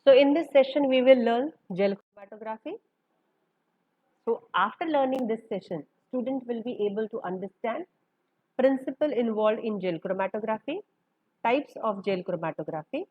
So in this session, we will learn gel chromatography. So after learning this session, student will be able to understand principle involved in gel chromatography, types of gel chromatography,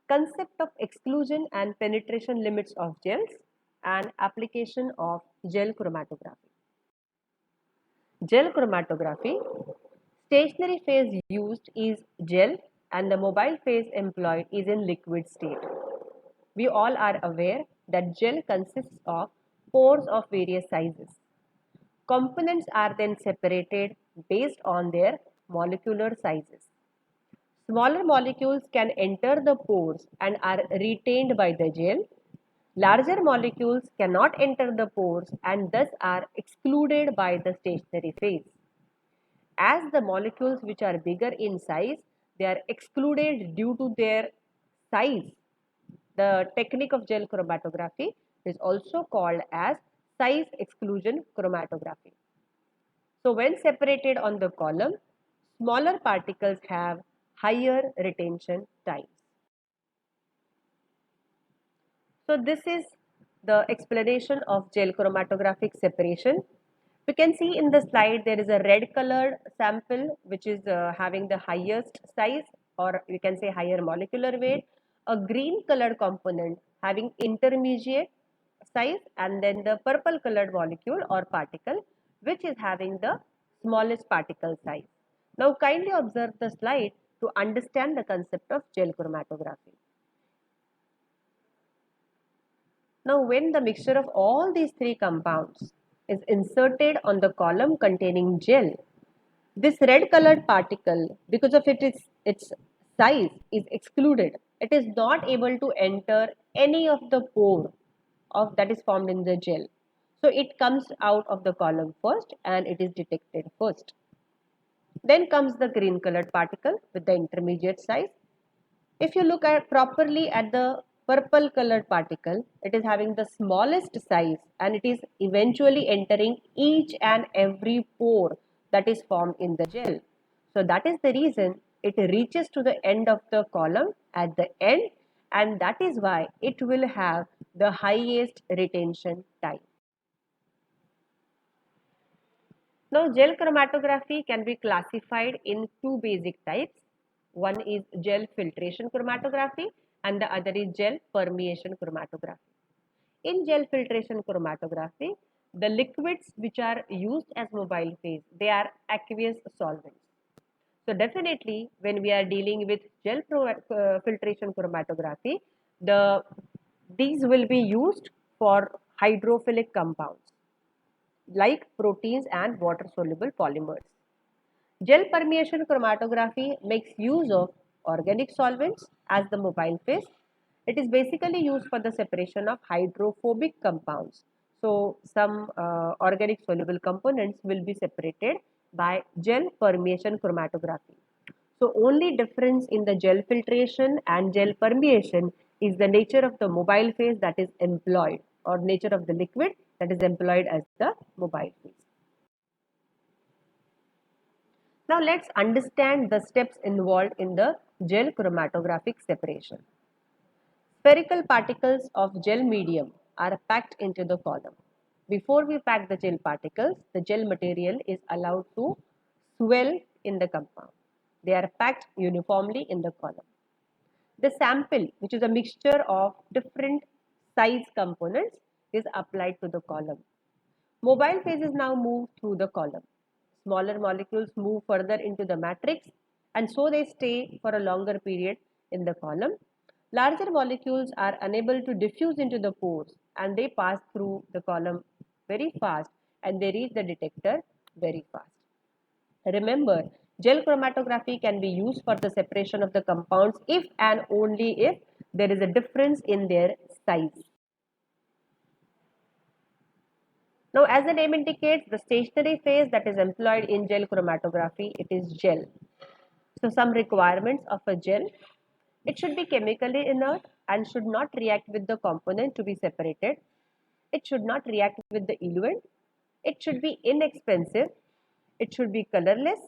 concept of exclusion and penetration limits of gels, and application of gel chromatography. Gel chromatography, stationary phase used is gel and the mobile phase employed is in liquid state. We all are aware that gel consists of pores of various sizes. Components are then separated based on their molecular sizes. Smaller molecules can enter the pores and are retained by the gel. Larger molecules cannot enter the pores and thus are excluded by the stationary phase. As the molecules which are bigger in size, they are excluded due to their size. The technique of gel chromatography is also called as size exclusion chromatography. So when separated on the column, smaller particles have higher retention times. So this is the explanation of gel chromatographic separation. We can see in the slide there is a red colored sample which is having the highest size, or we can say higher molecular weight, a green colored component having intermediate size, and then the purple colored molecule or particle which is having the smallest particle size. Now kindly observe the slide to understand the concept of gel chromatography. Now when the mixture of all these three compounds is inserted on the column containing gel, this red colored particle, because of its size, is excluded. It is not able to enter any of the pore of that is formed in the gel. So it comes out of the column first and it is detected first. Then comes the green colored particle with the intermediate size. If you look at properly at the purple colored particle, it is having the smallest size and it is eventually entering each and every pore that is formed in the gel. So that is the reason it reaches to the end of the column at the end, and that is why it will have the highest retention time. Now, gel chromatography can be classified in two basic types. One is gel filtration chromatography and the other is gel permeation chromatography. In gel filtration chromatography, the liquids which are used as mobile phase, they are aqueous solvents. So definitely when we are dealing with gel filtration chromatography, these will be used for hydrophilic compounds like proteins and water soluble polymers. Gel permeation chromatography makes use of organic solvents as the mobile phase. It is basically used for the separation of hydrophobic compounds. So some organic soluble components will be separated by gel permeation chromatography. So only difference in the gel filtration and gel permeation is the nature of the mobile phase that is employed, or nature of the liquid that is employed as the mobile phase. Now let's understand the steps involved in the gel chromatographic separation. Spherical particles of gel medium are packed into the column. Before we pack the gel particles, the gel material is allowed to swell in the compound. They are packed uniformly in the column. The sample, which is a mixture of different size components, is applied to the column. Mobile phases now move through the column. Smaller molecules move further into the matrix and so they stay for a longer period in the column. Larger molecules are unable to diffuse into the pores and they pass through the column very fast and they reach the detector very fast. Remember, gel chromatography can be used for the separation of the compounds if and only if there is a difference in their size. Now, as the name indicates, the stationary phase that is employed in gel chromatography, it is gel. So, some requirements of a gel: it should be chemically inert and should not react with the component to be separated. It should not react with the eluent. It should be inexpensive. It should be colorless,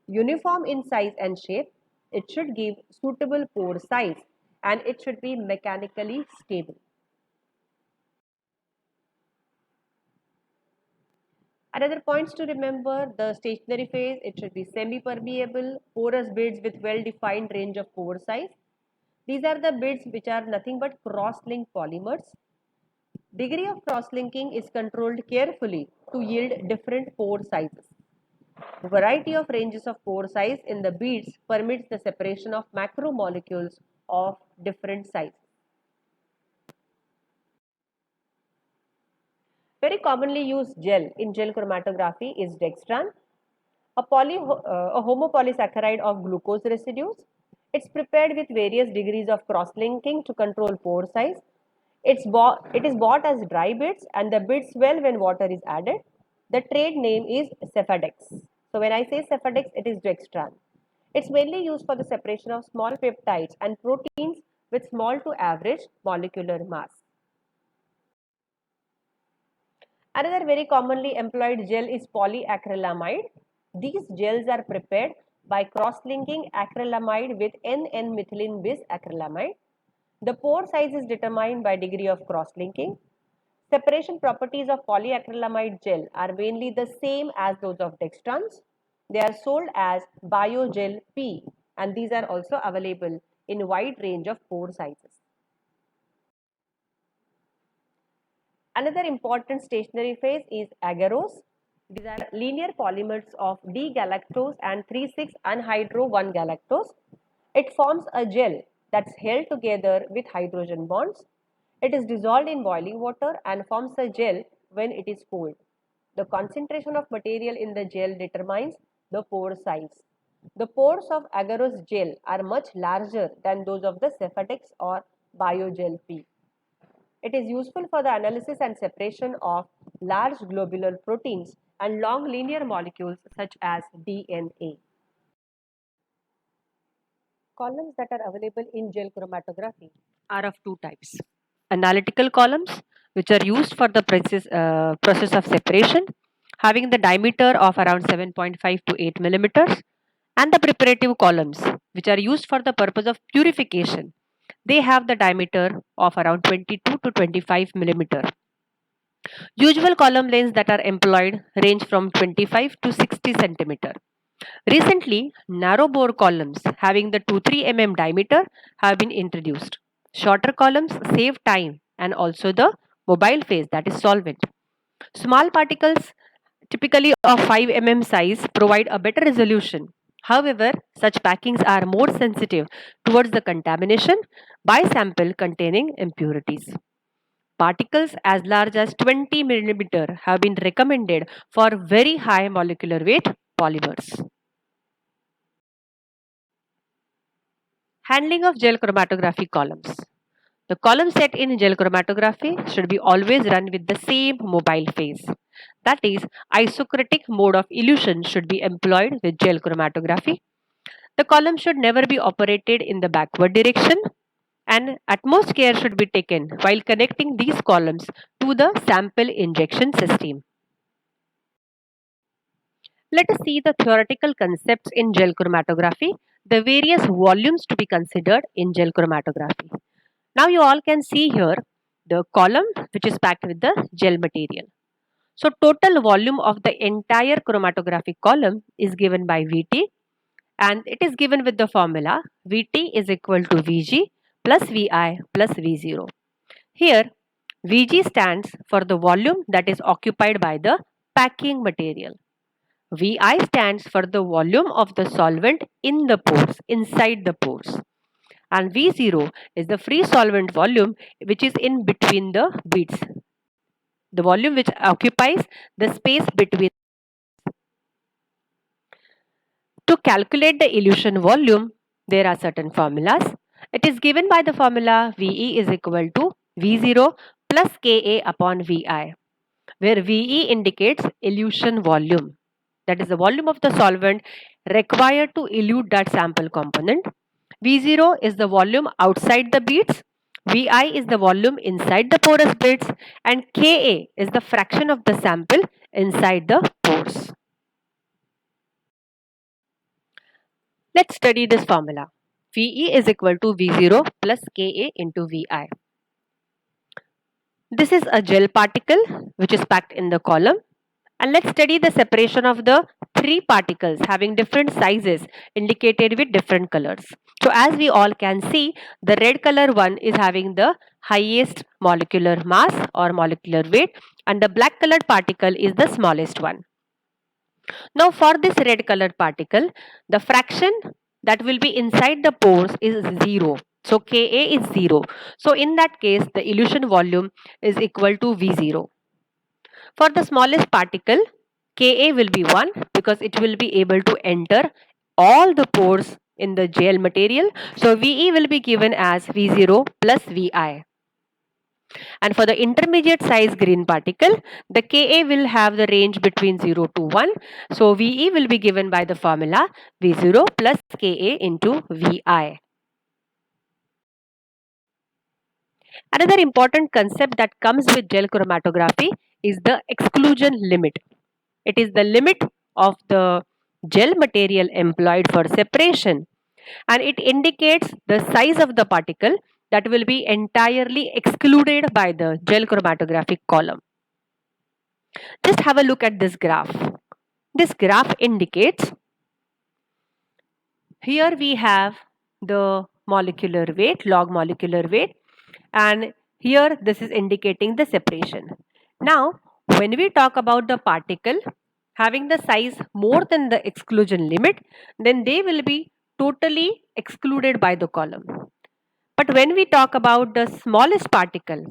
uniform in size and shape. It should give suitable pore size, and it should be mechanically stable. Another points to remember, the stationary phase, it should be semi-permeable, porous beads with well-defined range of pore size. These are the beads which are nothing but cross-linked polymers. Degree of cross-linking is controlled carefully to yield different pore sizes. The variety of ranges of pore size in the beads permits the separation of macromolecules of different sizes. Very commonly used gel in gel chromatography is dextran, a homopolysaccharide of glucose residues. It's prepared with various degrees of cross-linking to control pore size. It is bought as dry bits and the bits swell when water is added. The trade name is Cefadex. So when I say Cefadex, it is dextran. It's mainly used for the separation of small peptides and proteins with small to average molecular mass. Another very commonly employed gel is polyacrylamide. These gels are prepared by cross-linking acrylamide with N,N-methylene bis acrylamide. The pore size is determined by degree of cross-linking. Separation properties of polyacrylamide gel are mainly the same as those of dextrans. They are sold as Biogel P and these are also available in a wide range of pore sizes. Another important stationary phase is agarose. These are linear polymers of D-galactose and 3,6-anhydro-1-galactose. It forms a gel that's held together with hydrogen bonds. It is dissolved in boiling water and forms a gel when it is cold. The concentration of material in the gel determines the pore size. The pores of agarose gel are much larger than those of the Cefadex or Biogel P. It is useful for the analysis and separation of large globular proteins and long linear molecules such as DNA. Columns that are available in gel chromatography are of two types. Analytical columns, which are used for the process of separation, having the diameter of around 7.5 to 8 millimeters, and the preparative columns, which are used for the purpose of purification. They have the diameter of around 22 to 25 millimeter. Usual column lengths that are employed range from 25 to 60 centimeter. Recently, narrow bore columns having the 2-3 mm diameter have been introduced. Shorter columns save time and also the mobile phase, that is solvent. Small particles typically of 5 mm size provide a better resolution. However, such packings are more sensitive towards the contamination by sample containing impurities. Particles as large as 20 millimeter have been recommended for very high molecular weight polymers. Handling of gel chromatography columns. The column set in gel chromatography should be always run with the same mobile phase. That is, isochromatic mode of elution should be employed with gel chromatography. The column should never be operated in the backward direction and utmost care should be taken while connecting these columns to the sample injection system. Let us see the theoretical concepts in gel chromatography, the various volumes to be considered in gel chromatography. Now you all can see here the column which is packed with the gel material. So total volume of the entire chromatographic column is given by Vt and it is given with the formula Vt is equal to Vg plus Vi plus V0. Here Vg stands for the volume that is occupied by the packing material. Vi stands for the volume of the solvent in the pores, inside the pores. And V0 is the free solvent volume which is in between the beads. The volume which occupies the space between. To calculate the elution volume, there are certain formulas. It is given by the formula VE is equal to V0 plus Ka upon Vi, where VE indicates elution volume. That is the volume of the solvent required to elute that sample component. V0 is the volume outside the beads, Vi is the volume inside the porous beads, and Ka is the fraction of the sample inside the pores. Let's study this formula. VE is equal to V0 plus Ka into Vi. This is a gel particle which is packed in the column. And let's study the separation of the three particles having different sizes indicated with different colors. So as we all can see, the red color one is having the highest molecular mass or molecular weight, and the black colored particle is the smallest one. Now for this red colored particle, the fraction that will be inside the pores is 0. So Ka is 0. So in that case, the elution volume is equal to V0. For the smallest particle, Ka will be 1 because it will be able to enter all the pores in the gel material. So Ve will be given as V0 plus Vi. And for the intermediate size green particle, the Ka will have the range between 0 to 1. So Ve will be given by the formula V0 plus Ka into Vi. Another important concept that comes with gel chromatography is the exclusion limit. It is the limit of the gel material employed for separation, and it indicates the size of the particle that will be entirely excluded by the gel chromatographic column. Just have a look at this graph. This graph indicates, here we have the molecular weight, log molecular weight, and here this is indicating the separation. Now, when we talk about the particle having the size more than the exclusion limit, then they will be totally excluded by the column. But when we talk about the smallest particle,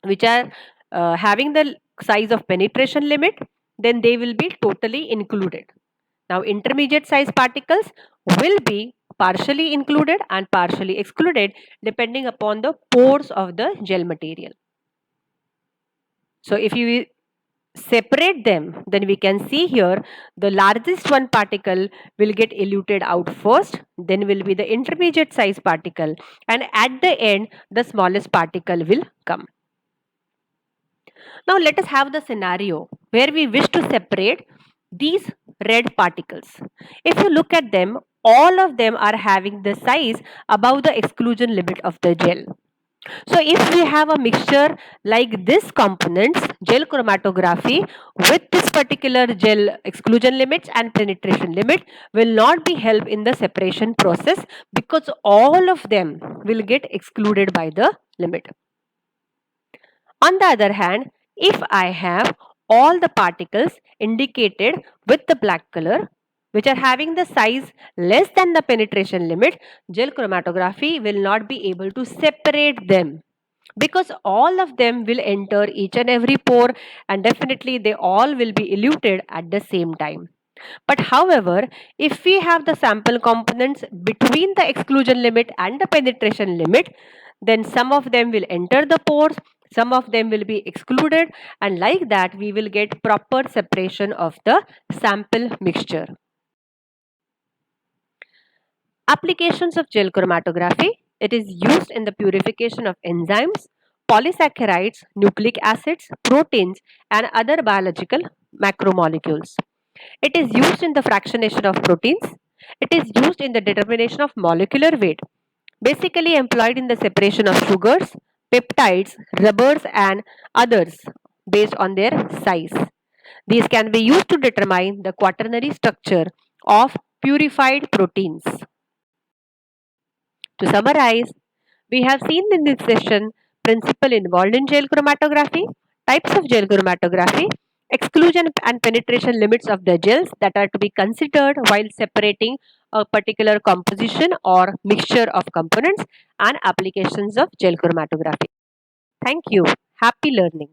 which are having the size of penetration limit, then they will be totally included. Now, intermediate size particles will be partially included and partially excluded depending upon the pores of the gel material. So, if you separate them, then we can see here the largest one particle will get eluted out first, then will be the intermediate size particle, and at the end the smallest particle will come. Now let us have the scenario where we wish to separate these red particles. If you look at them, all of them are having the size above the exclusion limit of the gel. So if we have a mixture like this components, gel chromatography with this particular gel exclusion limits and penetration limit will not be help in the separation process because all of them will get excluded by the limit. On the other hand, if I have all the particles indicated with the black color, which are having the size less than the penetration limit, gel chromatography will not be able to separate them because all of them will enter each and every pore, and definitely they all will be eluted at the same time. But however, if we have the sample components between the exclusion limit and the penetration limit, then some of them will enter the pores, some of them will be excluded, and like that we will get proper separation of the sample mixture. Applications of gel chromatography. It is used in the purification of enzymes, polysaccharides, nucleic acids, proteins, and other biological macromolecules. It is used in the fractionation of proteins. It is used in the determination of molecular weight, basically employed in the separation of sugars, peptides, rubbers, and others based on their size. These can be used to determine the quaternary structure of purified proteins. To summarize, we have seen in this session principle involved in gel chromatography, types of gel chromatography, exclusion and penetration limits of the gels that are to be considered while separating a particular composition or mixture of components, and applications of gel chromatography. Thank you. Happy learning.